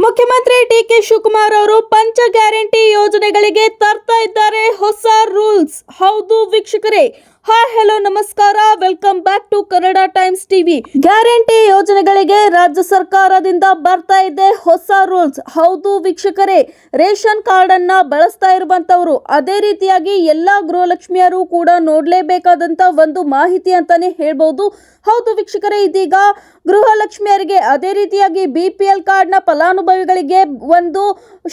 ಮುಖ್ಯಮಂತ್ರಿ ಡಿ.ಕೆ. ಶಿವಕುಮಾರ್ ಅವರು ಪಂಚ ಗ್ಯಾರಂಟಿ ಯೋಜನೆಗಳಿಗೆ ತರ್ತಾ ಇದ್ದಾರೆ ಹೊಸ ರೂಲ್ಸ್. ಹೌದು ವೀಕ್ಷಕರೇ, ಹಾಯ್ ಹಲೋ ನಮಸ್ಕಾರ, welcome back to Kannada Times TV. Guarantee ಯೋಜನೆಗಳಿಗೆ ರಾಜ್ಯ ಸರ್ಕಾರದಿಂದ ಬರ್ತಾ ಇದೆ ಹೊಸ ರೂಲ್ಸ್. ಹೌದು ವೀಕ್ಷಕರೇ, ರೇಷನ್ ಕಾರ್ಡ್ ಅನ್ನ ಬಳಸ್ತಾ ಇರುವಂತವರು, ಅದೇ ರೀತಿಯಾಗಿ ಎಲ್ಲಾ ಗೃಹಲಕ್ಷ್ಮಿಯರು ಕೂಡ ನೋಡ್ಲೇಬೇಕಾದಂತ ಒಂದು ಮಾಹಿತಿ ಅಂತಾನೆ ಹೇಳ್ಬಹುದು. ಹೌದು ವೀಕ್ಷಕರೇ, ಇದೀಗ ಗೃಹಲಕ್ಷ್ಮಿಯರಿಗೆ ಅದೇ ರೀತಿಯಾಗಿ BPL ಕಾರ್ಡ್ ನ ಫಲಾನುಭವಿಗಳಿಗೆ ಒಂದು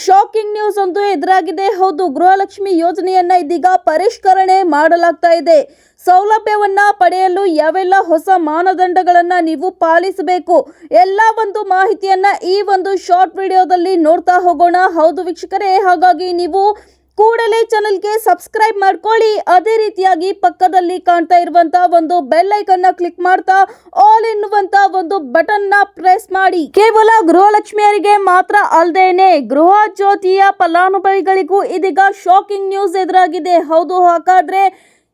ಶಾಕಿಂಗ್ ನ್ಯೂಸ್ ಒಂದು ಎದುರಾಗಿದೆ. ಹೌದು, ಗೃಹಲಕ್ಷ್ಮಿ ಯೋಜನೆಯನ್ನ ಇದೀಗ ಪರಿಷ್ಕರಣೆ ಮಾಡಲಾಗ್ತಾ ಇದೆ. ಸೌಲಭ್ಯವನ್ನ ಪಡೆಯಲು ಯಾವೆಲ್ಲ ಹೊಸ ಮಾನದಂಡಗಳನ್ನ ನೀವು ಪಾಲಿಸಬೇಕು, ಎಲ್ಲ ಒಂದು ಮಾಹಿತಿಯನ್ನ ಈ ಒಂದು ಶಾರ್ಟ್ ವಿಡಿಯೋದಲ್ಲಿ ನೋಡ್ತಾ ಹೋಗೋಣ. ಹೌದು ವೀಕ್ಷಕರೇ, ಹಾಗಾಗಿ ನೀವು ಕೂಡಲೇ ಚಾನೆಲ್ಗೆ ಸಬ್ಸ್ಕ್ರೈಬ್ ಮಾಡ್ಕೊಳ್ಳಿ. ಅದೇ ರೀತಿಯಾಗಿ ಪಕ್ಕದಲ್ಲಿ ಕಾಣ್ತಾ ಇರುವಂತಹ ಒಂದು ಬೆಲ್ ಐಕನ್ ನ ಕ್ಲಿಕ್ ಮಾಡ್ತಾ ಆಲ್ ಎನ್ನುವಂತ ಒಂದು ಬಟನ್ ನ ಪ್ರೆಸ್ ಮಾಡಿ. ಕೇವಲ ಗೃಹಲಕ್ಷ್ಮಿಯರಿಗೆ ಮಾತ್ರ ಅಲ್ಲದೇನೆ ಗೃಹ ಜ್ಯೋತಿಯ ಫಲಾನುಭವಿಗಳಿಗೂ ಇದೀಗ ಶಾಕಿಂಗ್ ನ್ಯೂಸ್ ಎದುರಾಗಿದೆ. ಹೌದು, ಹಾಗಾದ್ರೆ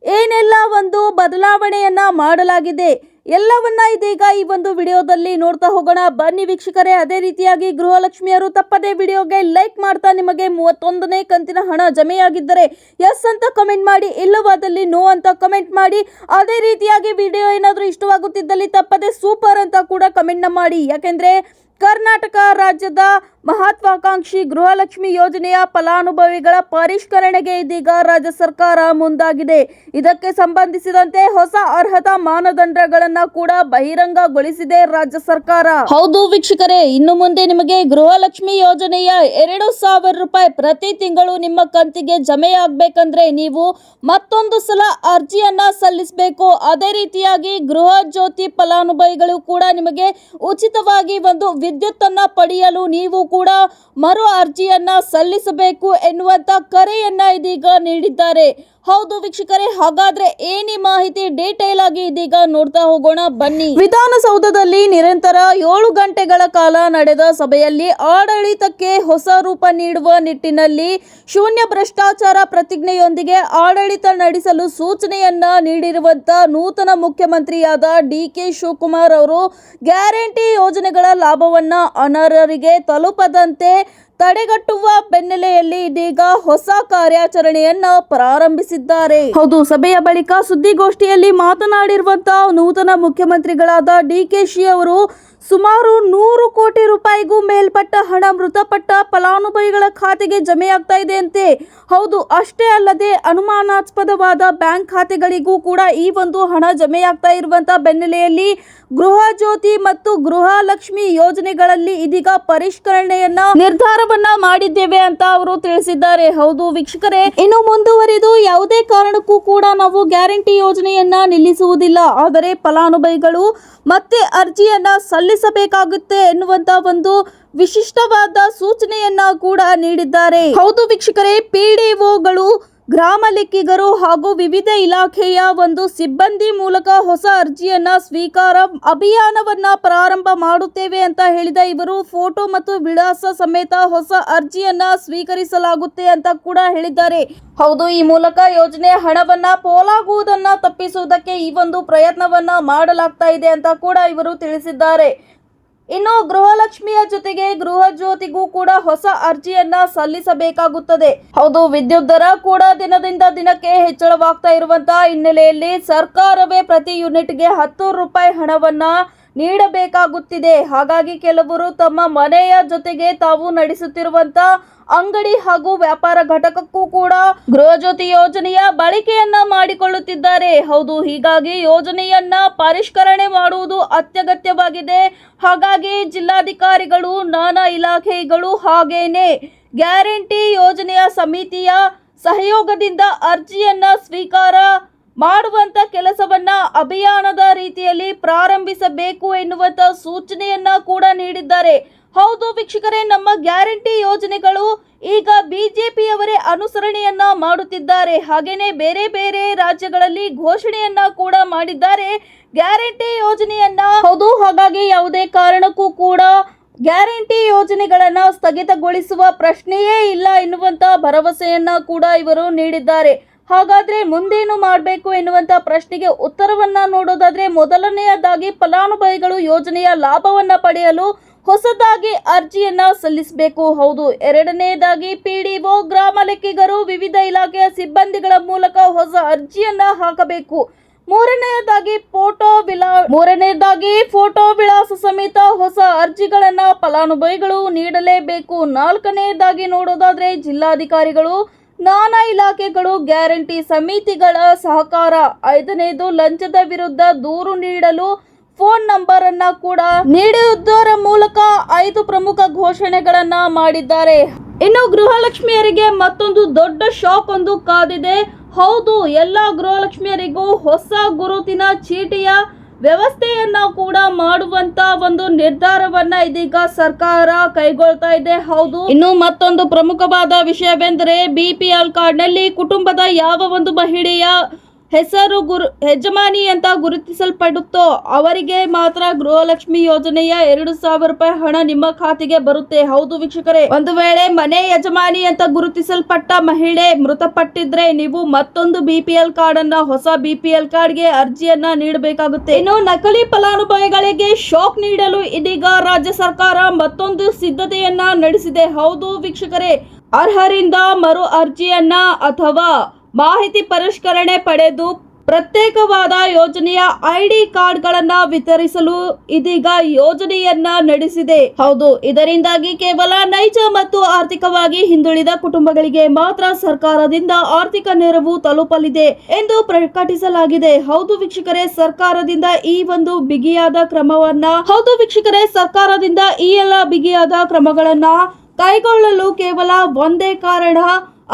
ಏನೆಲ್ಲ ಒಂದು ಬದಲಾವಣೆಯನ್ನ ಮಾಡಲಾಗಿದೆ ಎಲ್ಲವನ್ನ ಇದೀಗ ಈ ಒಂದು ವಿಡಿಯೋದಲ್ಲಿ ನೋಡ್ತಾ ಹೋಗೋಣ. ಬನ್ನಿ ವೀಕ್ಷಕರೇ, ಅದೇ ರೀತಿಯಾಗಿ ಗೃಹಲಕ್ಷ್ಮಿಯರು ತಪ್ಪದೇ ವಿಡಿಯೋಗೆ ಲೈಕ್ ಮಾಡ್ತಾ ನಿಮಗೆ 31ನೇ ಕಂತಿನ ಹಣ ಜಮೆಯಾಗಿದ್ದರೆ ಎಸ್ ಅಂತ ಕಮೆಂಟ್ ಮಾಡಿ, ಇಲ್ಲವಾದಲ್ಲಿ ನೋ ಅಂತ ಕಮೆಂಟ್ ಮಾಡಿ. ಅದೇ ರೀತಿಯಾಗಿ ವಿಡಿಯೋ ಏನಾದರೂ ಇಷ್ಟವಾಗುತ್ತಿದ್ದಲ್ಲಿ ತಪ್ಪದೇ ಸೂಪರ್ ಅಂತ ಕೂಡ ಕಮೆಂಟ್ ಮಾಡಿ. ಯಾಕೆಂದ್ರೆ ಕರ್ನಾಟಕ ರಾಜ್ಯದ ಮಹತ್ವಾಕಾಂಕ್ಷಿ ಗೃಹಲಕ್ಷ್ಮಿ ಯೋಜನೆಯ ಫಲಾನುಭವಿಗಳ ಪರಿಷ್ಕರಣೆಗೆ ಇದೀಗ ರಾಜ್ಯ ಸರ್ಕಾರ ಮುಂದಾಗಿದೆ. ಇದಕ್ಕೆ ಸಂಬಂಧಿಸಿದಂತೆ ಹೊಸ ಅರ್ಹತಾ ಮಾನದಂಡಗಳನ್ನ ಕೂಡ ಬಹಿರಂಗಗೊಳಿಸಿದೆ ರಾಜ್ಯ ಸರ್ಕಾರ. ಹೌದು ವೀಕ್ಷಕರೇ, ಇನ್ನು ಮುಂದೆ ನಿಮಗೆ ಗೃಹಲಕ್ಷ್ಮಿ ಯೋಜನೆಯ 2,000 ರೂಪಾಯಿ ಪ್ರತಿ ತಿಂಗಳು ನಿಮ್ಮ ಕಂತಿಗೆ ಜಮೆಯಾಗಬೇಕಂದ್ರೆ ನೀವು ಮತ್ತೊಂದು ಸಲ ಅರ್ಜಿಯನ್ನ ಸಲ್ಲಿಸಬೇಕು. ಅದೇ ರೀತಿಯಾಗಿ ಗೃಹ ಜ್ಯೋತಿ ಫಲಾನುಭವಿಗಳು ಕೂಡ ನಿಮಗೆ ಉಚಿತವಾಗಿ ಒಂದು ವಿದ್ಯುತ್ ಅನ್ನ ಪಡೆಯಲು ನೀವು ಕೂಡ ಮರು ಅರ್ಜಿಯನ್ನ ಸಲ್ಲಿಸಬೇಕು ಎನ್ನುವಂತ ಕರೆಯನ್ನ ಇದೀಗ ನೀಡಿದ್ದಾರೆ. ಹೌದು ವೀಕ್ಷಕರೇ, ಹಾಗಾದ್ರೆ ಏನಿ ಮಾಹಿತಿ ಡೀಟೇಲ್ ಆಗಿ ಇದೀಗ ನೋಡ್ತಾ ಹೋಗೋಣ ಬನ್ನಿ. ವಿಧಾನಸೌಧದಲ್ಲಿ ನಿರಂತರ 7 ಗಂಟೆಗಳ ಕಾಲ ನಡೆದ ಸಭೆಯಲ್ಲಿ ಆಡಳಿತಕ್ಕೆ ಹೊಸ ರೂಪ ನೀಡುವ ನಿಟ್ಟಿನಲ್ಲಿ ಶೂನ್ಯ ಭ್ರಷ್ಟಾಚಾರ ಪ್ರತಿಜ್ಞೆಯೊಂದಿಗೆ ಆಡಳಿತ ನಡೆಸಲು ಸೂಚನೆಯನ್ನ ನೀಡಿರುವಂತ ನೂತನ ಮುಖ್ಯಮಂತ್ರಿಯಾದ ಡಿ.ಕೆ. ಶಿವಕುಮಾರ್ ಅವರು ಗ್ಯಾರಂಟಿ ಯೋಜನೆಗಳ ಲಾಭವನ್ನ ಅನರ್ಹರಿಗೆ ತಲುಪದಂತೆ ತಡೆಗಟ್ಟುವ ಬೆನ್ನಲೆಯಲ್ಲಿ ಇದೀಗ ಹೊಸ ಕಾರ್ಯಾಚರಣೆಯನ್ನ ಪ್ರಾರಂಭಿಸಿದ್ದಾರೆ. ಹೌದು, ಸಭೆಯ ಬಳಿಕ ಸುದ್ದಿಗೋಷ್ಠಿಯಲ್ಲಿ ಮಾತನಾಡಿರುವಂತಹ ನೂತನ ಮುಖ್ಯಮಂತ್ರಿಗಳಾದ ಡಿ.ಕೆ.ಶಿ ಅವರು ಸುಮಾರು 100 ಕೋಟಿ ರೂಪಾಯಿಗೂ ಮೇಲ್ಪಟ್ಟ ಹಣ ಮೃತಪಟ್ಟ ಫಲಾನುಭವಿಗಳ ಖಾತೆಗೆ ಜಮೆಯಾಗ್ತಾ ಇದೆ ಅಂತೆ. ಹೌದು, ಅಷ್ಟೇ ಅಲ್ಲದೆ ಅನುಮಾನಾಸ್ಪದವಾದ ಬ್ಯಾಂಕ್ ಖಾತೆಗಳಿಗೂ ಕೂಡ ಈ ಒಂದು ಹಣ ಜಮೆಯಾಗ್ತಾ ಇರುವಂತಹ ಬೆನ್ನಲೆಯಲ್ಲಿ ಗೃಹ ಜ್ಯೋತಿ ಮತ್ತು ಗೃಹ ಲಕ್ಷ್ಮಿ ಯೋಜನೆಗಳಲ್ಲಿ ಇದೀಗ ಪರಿಷ್ಕರಣೆಯನ್ನ ನಿರ್ಧಾರವನ್ನ ಮಾಡಿದ್ದೇವೆ ಅಂತ ಅವರು ತಿಳಿಸಿದ್ದಾರೆ. ಹೌದು ವೀಕ್ಷಕರೇ, ಇನ್ನು ಮುಂದುವರಿದು ಯಾವುದೇ ಕಾರಣಕ್ಕೂ ಕೂಡ ನಾವು ಗ್ಯಾರಂಟಿ ಯೋಜನೆಯನ್ನ ನಿಲ್ಲಿಸುವುದಿಲ್ಲ, ಆದರೆ ಫಲಾನುಭವಿಗಳು ಮತ್ತೆ ಅರ್ಜಿಯನ್ನ ಸಲ್ಲಿಸಬೇಕಾಗುತ್ತೆ ಎನ್ನುವಂತ ಒಂದು ವಿಶಿಷ್ಟವಾದ ಸೂಚನೆಯನ್ನ ಕೂಡ ನೀಡಿದ್ದಾರೆ. ಹೌದು ವೀಕ್ಷಕರೇ, PDOಗಳು, ಗ್ರಾಮ ಲೆಕ್ಕಿಗರು ಹಾಗೂ ವಿವಿಧ ಇಲಾಖೆಯ ಒಂದು ಸಿಬ್ಬಂದಿ ಮೂಲಕ ಹೊಸ ಅರ್ಜಿಯನ್ನ ಸ್ವೀಕಾರ ಅಭಿಯಾನವನ್ನ ಪ್ರಾರಂಭ ಮಾಡುತ್ತೇವೆ ಅಂತ ಹೇಳಿದ ಇವರು ಫೋಟೋ ಮತ್ತು ವಿಳಾಸ ಸಮೇತ ಹೊಸ ಅರ್ಜಿಯನ್ನ ಸ್ವೀಕರಿಸಲಾಗುತ್ತೆ ಅಂತ ಕೂಡ ಹೇಳಿದ್ದಾರೆ. ಹೌದು, ಈ ಮೂಲಕ ಯೋಜನೆ ಹಣವನ್ನ ಪೋಲಾಗುವುದನ್ನ ತಪ್ಪಿಸುವುದಕ್ಕೆ ಈ ಒಂದು ಪ್ರಯತ್ನವನ್ನ ಮಾಡಲಾಗ್ತಾ ಇದೆ ಅಂತ ಕೂಡ ಇವರು ತಿಳಿಸಿದ್ದಾರೆ. ಇನ್ನು ಗೃಹಲಕ್ಷ್ಮಿಯ ಜೊತೆಗೆ ಗೃಹ ಜ್ಯೋತಿಗೂ ಕೂಡ ಹೊಸ ಅರ್ಜಿಯನ್ನ ಸಲ್ಲಿಸಬೇಕಾಗುತ್ತದೆ. ಹೌದು, ವಿದ್ಯುತ್ ದರ ಕೂಡ ದಿನದಿಂದ ದಿನಕ್ಕೆ ಹೆಚ್ಚಳವಾಗ್ತಾ ಇರುವಂತಹ ಹಿನ್ನೆಲೆಯಲ್ಲಿ ಸರ್ಕಾರವೇ ಪ್ರತಿ ಯೂನಿಟ್ಗೆ 10 ರೂಪಾಯಿ ಹಣವನ್ನ ನೀಡಬೇಕಾಗುತ್ತಿದೆ. ಹಾಗಾಗಿ ಕೆಲವರು ತಮ್ಮ ಮನೆಯ ಜೊತೆಗೆ ತಾವು ನಡೆಸುತ್ತಿರುವಂತ ಅಂಗಡಿ ಹಾಗೂ ವ್ಯಾಪಾರ ಘಟಕಕ್ಕೂ ಕೂಡ ಗೃಹ ಜ್ಯೋತಿ ಯೋಜನೆಯ ಬಳಕೆಯನ್ನ ಮಾಡಿಕೊಳ್ಳುತ್ತಿದ್ದಾರೆ. ಹೌದು, ಹೀಗಾಗಿ ಯೋಜನೆಯನ್ನ ಪರಿಷ್ಕರಣೆ ಮಾಡುವುದು ಅತ್ಯಗತ್ಯವಾಗಿದೆ. ಹಾಗಾಗಿ ಜಿಲ್ಲಾಧಿಕಾರಿಗಳು, ನಾನಾ ಇಲಾಖೆಗಳು ಹಾಗೇನೆ ಗ್ಯಾರಂಟಿ ಯೋಜನೆಯ ಸಮಿತಿಯ ಸಹಯೋಗದಿಂದ ಅರ್ಜಿಯನ್ನ ಸ್ವೀಕಾರ ಮಾಡುವಂತ ಕೆಲಸವನ್ನ ಅಭಿಯಾನದ ರೀತಿಯಲ್ಲಿ ಪ್ರಾರಂಭಿಸಬೇಕು ಎನ್ನುವಂತ ಸೂಚನೆಯನ್ನ ಕೂಡ ನೀಡಿದ್ದಾರೆ. ಹೌದು ವೀಕ್ಷಕರೇ, ನಮ್ಮ ಗ್ಯಾರಂಟಿ ಯೋಜನೆಗಳು ಈಗ ಬಿಜೆಪಿಯವರೇ ಅನುಸರಣೆಯನ್ನ ಮಾಡುತ್ತಿದ್ದಾರೆ. ಹಾಗೇನೆ ಬೇರೆ ಬೇರೆ ರಾಜ್ಯಗಳಲ್ಲಿ ಘೋಷಣೆಯನ್ನ ಕೂಡ ಮಾಡಿದ್ದಾರೆ ಗ್ಯಾರಂಟಿ ಯೋಜನೆಯನ್ನ. ಹೌದು, ಹಾಗಾಗಿ ಯಾವುದೇ ಕಾರಣಕ್ಕೂ ಕೂಡ ಗ್ಯಾರಂಟಿ ಯೋಜನೆಗಳನ್ನ ಸ್ಥಗಿತಗೊಳಿಸುವ ಪ್ರಶ್ನೆಯೇ ಇಲ್ಲ ಎನ್ನುವಂತ ಭರವಸೆಯನ್ನ ಕೂಡ ಇವರು ನೀಡಿದ್ದಾರೆ. ಹಾಗಾದ್ರೆ ಮುಂದೇನು ಮಾಡಬೇಕು ಎನ್ನುವಂತ ಪ್ರಶ್ನೆಗೆ ಉತ್ತರವನ್ನ ನೋಡೋದಾದ್ರೆ, ಮೊದಲನೆಯದಾಗಿ ಫಲಾನುಭವಿಗಳು ಯೋಜನೆಯ ಲಾಭವನ್ನ ಪಡೆಯಲು ಹೊಸದಾಗಿ ಅರ್ಜಿಯನ್ನ ಸಲ್ಲಿಸಬೇಕು. ಹೌದು, ಎರಡನೇದಾಗಿ ಪಿಡಿಒ, ಗ್ರಾಮ ಲೆಕ್ಕಿಗರು, ವಿವಿಧ ಇಲಾಖೆಯ ಸಿಬ್ಬಂದಿಗಳ ಮೂಲಕ ಹೊಸ ಅರ್ಜಿಯನ್ನ ಹಾಕಬೇಕು. ಮೂರನೆಯದಾಗಿ ಫೋಟೋ ವಿಳಾಸ ಸಮೇತ ಹೊಸ ಅರ್ಜಿಗಳನ್ನ ಫಲಾನುಭವಿಗಳು ನೀಡಲೇಬೇಕು. ನಾಲ್ಕನೆಯದಾಗಿ ನೋಡೋದಾದ್ರೆ ಜಿಲ್ಲಾಧಿಕಾರಿಗಳು, ನಾನಾ ಇಲಾಖೆಗಳು, ಗ್ಯಾರಂಟಿ ಸಮಿತಿಗಳ ಸಹಕಾರ. ಐದನೇದು ಲಂಚದ ವಿರುದ್ಧ ದೂರು ನೀಡಲು ಫೋನ್ ನಂಬರ್ ಅನ್ನ ಕೂಡ ನೀಡುವುದರ ಮೂಲಕ 5 ಪ್ರಮುಖ ಘೋಷಣೆಗಳನ್ನ ಮಾಡಿದ್ದಾರೆ. ಇನ್ನು ಗೃಹಲಕ್ಷ್ಮಿಯರಿಗೆ ಮತ್ತೊಂದು ದೊಡ್ಡ ಶಾಕ್ ಒಂದು ಕಾದಿದೆ. ಹೌದು, ಎಲ್ಲ ಗೃಹಲಕ್ಷ್ಮಿಯರಿಗೂ ಹೊಸ ಗುರುತಿನ ಚೀಟಿಯ ವ್ಯವಸ್ಥೆಯನ್ನ ಕೂಡ ಮಾಡುವಂತ ಒಂದು ನಿರ್ಧಾರವನ್ನ ಇದೀಗ ಸರ್ಕಾರ ಕೈಗೊಳ್ತಾ ಇದೆ. ಹೌದು, ಇನ್ನು ಮತ್ತೊಂದು ಪ್ರಮುಖವಾದ ವಿಷಯವೆಂದರೆ BPL ಕಾರ್ಡ್ನಲ್ಲಿ ಕುಟುಂಬದ ಯಾವ ಒಂದು ಮಹಿಳೆಯ ಹೆಸರು ಯಜಮಾನಿ ಅಂತ ಗುರುತಿಸಲ್ಪಡುತ್ತೋ ಅವರಿಗೆ ಮಾತ್ರ ಗೃಹಲಕ್ಷ್ಮಿ ಯೋಜನೆಯ 2,000 ರೂಪಾಯಿ ಹಣ ನಿಮ್ಮ ಖಾತೆಗೆ ಬರುತ್ತೆ. ಹೌದು ವೀಕ್ಷಕರೇ, ಒಂದು ವೇಳೆ ಮನೆ ಯಜಮಾನಿ ಅಂತ ಗುರುತಿಸಲ್ಪಟ್ಟ ಮಹಿಳೆ ಮೃತಪಟ್ಟಿದ್ರೆ ನೀವು ಮತ್ತೊಂದು BPL ಕಾರ್ಡ್ ಅನ್ನ, ಹೊಸ BPL ಕಾರ್ಡ್ಗೆ ಅರ್ಜಿಯನ್ನ ನೀಡಬೇಕಾಗುತ್ತೆ. ಇನ್ನು ನಕಲಿ ಫಲಾನುಭವಿಗಳಿಗೆ ಶಾಕ್ ನೀಡಲು ಇದೀಗ ರಾಜ್ಯ ಸರ್ಕಾರ ಮತ್ತೊಂದು ಸಿದ್ಧತೆಯನ್ನ ನಡೆಸಿದೆ. ಹೌದು ವೀಕ್ಷಕರೇ, ಅರ್ಹರಿಂದ ಮರು ಅರ್ಜಿಯನ್ನ ಅಥವಾ ಮಾಹಿತಿ ಪರಿಷ್ಕರಣೆ ಪಡೆದು ಪ್ರತ್ಯೇಕವಾದ ಯೋಜನೆಯ ID ಕಾರ್ಡ್ಗಳನ್ನ ವಿತರಿಸಲು ಇದೀಗ ಯೋಜನೆಯನ್ನ ನಡೆಸಿದೆ. ಹೌದು, ಇದರಿಂದಾಗಿ ಕೇವಲ ನೈಜ ಮತ್ತು ಆರ್ಥಿಕವಾಗಿ ಹಿಂದುಳಿದ ಕುಟುಂಬಗಳಿಗೆ ಮಾತ್ರ ಸರ್ಕಾರದಿಂದ ಆರ್ಥಿಕ ನೆರವು ತಲುಪಲಿದೆ ಎಂದು ಪ್ರಕಟಿಸಲಾಗಿದೆ. ಹೌದು ವೀಕ್ಷಕರೇ, ಸರ್ಕಾರದಿಂದ ಈ ಎಲ್ಲ ಬಿಗಿಯಾದ ಕ್ರಮಗಳನ್ನ ಕೈಗೊಳ್ಳಲು ಕೇವಲ ಒಂದೇ ಕಾರಣ,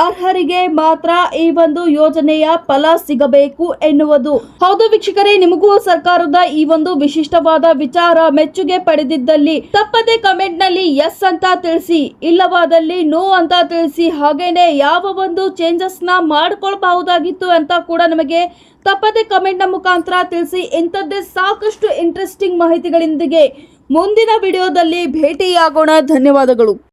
ಅರ್ಹರಿಗೆ ಮಾತ್ರ ಈ ಒಂದು ಯೋಜನೆಯ ಫಲ ಸಿಗಬೇಕು ಎನ್ನುವುದು. ಹೌದು ವೀಕ್ಷಕರೇ, ನಿಮಗೂ ಸರ್ಕಾರದ ಈ ಒಂದು ವಿಶಿಷ್ಟವಾದ ವಿಚಾರ ಮೆಚ್ಚುಗೆ ಪಡೆದಿದ್ದಲ್ಲಿ ತಪ್ಪದೆ ಕಮೆಂಟ್ ನಲ್ಲಿ ಎಸ್ ಅಂತ ತಿಳಿಸಿ, ಇಲ್ಲವಾದಲ್ಲಿ ನೋ ಅಂತ ತಿಳಿಸಿ. ಹಾಗೇನೆ ಯಾವ ಒಂದು ಚೇಂಜಸ್ ನ ಮಾಡ್ಕೊಳ್ಬಹುದಾಗಿತ್ತು ಅಂತ ಕೂಡ ನಮಗೆ ತಪ್ಪದೆ ಕಮೆಂಟ್ ನ ಮುಖಾಂತರ ತಿಳಿಸಿ. ಇಂಥದ್ದೇ ಸಾಕಷ್ಟು ಇಂಟ್ರೆಸ್ಟಿಂಗ್ ಮಾಹಿತಿಗಳೊಂದಿಗೆ ಮುಂದಿನ ವಿಡಿಯೋದಲ್ಲಿ ಭೇಟಿಯಾಗೋಣ. ಧನ್ಯವಾದಗಳು.